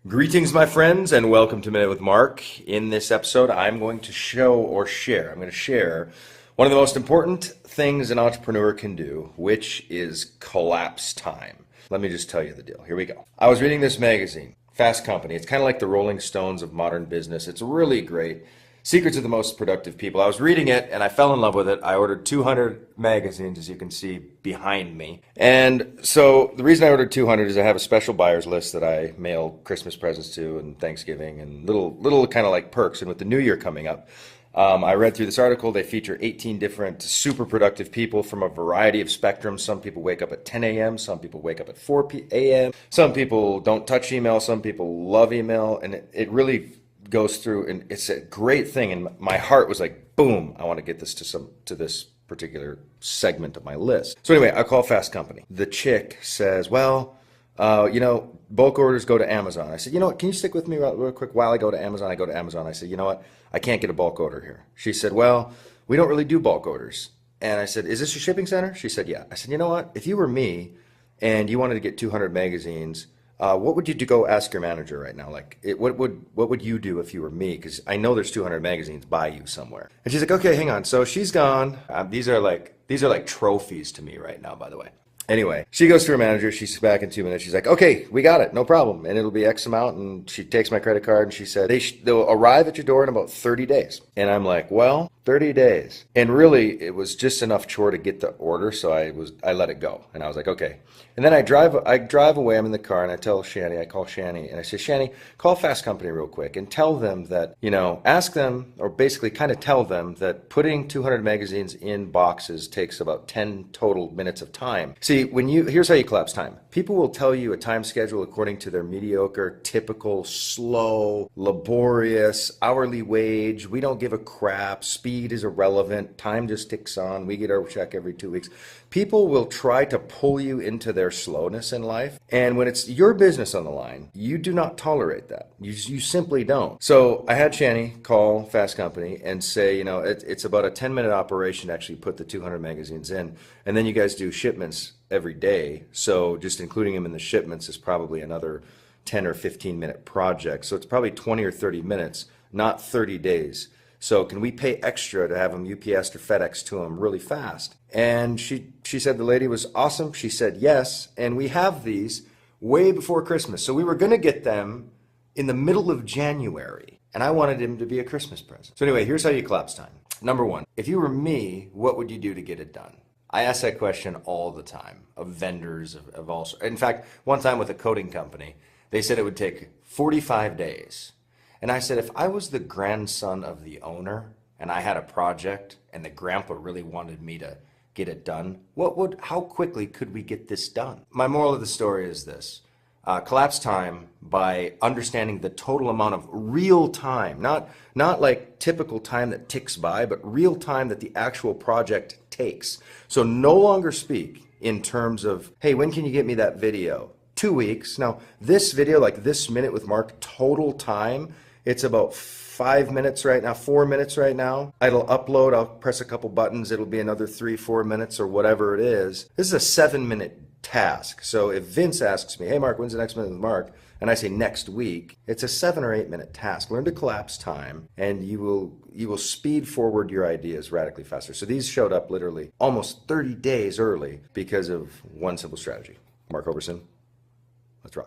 Greetings, my friends, and welcome to Minute with Mark. In this episode, I'm going to share one of the most important things an entrepreneur can do, which is collapse time. Let me just tell you the deal. Here we go. I was reading this magazine, Fast Company. It's kind of like the Rolling Stones of modern business. It's really great. Secrets of the Most Productive People. I was reading it and I fell in love with it. I ordered 200 magazines, as you can see behind me. And so the reason I ordered 200 is I have a special buyer's list that I mail Christmas presents to and Thanksgiving and little kind of like perks. And with the new year coming up, I read through this article. They feature 18 different super productive people from a variety of spectrums. Some people wake up at 10 a.m. Some people wake up at 4 a.m. Some people don't touch email. Some people love email. And it really goes through, and it's a great thing. And my heart was like, boom, I want to get this to this particular segment of my list. So anyway, I call Fast Company. The chick says, well, bulk orders go to Amazon. I said, you know what, can you stick with me real quick while I go to Amazon? I go to Amazon. I said, you know what, I can't get a bulk order here. She said, well, we don't really do bulk orders. And I said, is this your shipping center? She said, yeah. I said, you know what, if you were me and you wanted to get 200 magazines, what would you do? Go ask your manager right now. What would you do if you were me? Because I know there's 200 magazines by you somewhere. And she's like, okay, hang on. So she's gone. These are like trophies to me right now, by the way. Anyway, she goes to her manager. She's back in 2 minutes. She's like, okay, we got it. No problem. And it'll be X amount. And she takes my credit card and she said, they'll arrive at your door in about 30 days. And I'm like, well, 30 days. And really, it was just enough chore to get the order. So I let it go. And I was like, okay. And then I drive away. I'm in the car and I call Shani and I say, Shani, call Fast Company real quick and tell them that, ask them, or basically kind of tell them that putting 200 magazines in boxes takes about 10 total minutes of time. See, here's how you collapse time. People will tell you a time schedule according to their mediocre, typical, slow, laborious, hourly wage. We don't give a crap. Speed is irrelevant. Time just ticks on. We get our check every 2 weeks. People will try to pull you into their slowness in life. And when it's your business on the line, you do not tolerate that. You simply don't. So I had Shani call Fast Company and say, it's about a 10-minute operation to actually put the 200 magazines in. And then you guys do shipments every day. So just including them in the shipments is probably another 10 or 15-minute project. So it's probably 20 or 30 minutes, not 30 days. So can we pay extra to have them UPS or FedEx to them really fast? And she said the lady was awesome. She said yes. And we have these way before Christmas. So we were going to get them in the middle of January. And I wanted them to be a Christmas present. So anyway, here's how you collapse time. Number one, if you were me, what would you do to get it done? I ask that question all the time of vendors of all sorts. In fact, one time with a coating company, they said it would take 45 days. And I said, if I was the grandson of the owner and I had a project and the grandpa really wanted me to get it done, how quickly could we get this done? My moral of the story is this. Collapse time by understanding the total amount of real time, not like typical time that ticks by, but real time that the actual project takes. So no longer speak in terms of, hey, when can you get me that video? 2 weeks. Now, this video, like this Minute with Mark, total time, it's about 5 minutes right now, 4 minutes right now. It'll upload, I'll press a couple buttons, it'll be another 3-4 minutes or whatever it is. This is a 7-minute task. So if Vince asks me, hey Mark, when's the next Minute with Mark? And I say next week, it's a 7 or 8 minute task. Learn to collapse time and you will speed forward your ideas radically faster. So these showed up literally almost 30 days early because of one simple strategy. Mark Hoverson,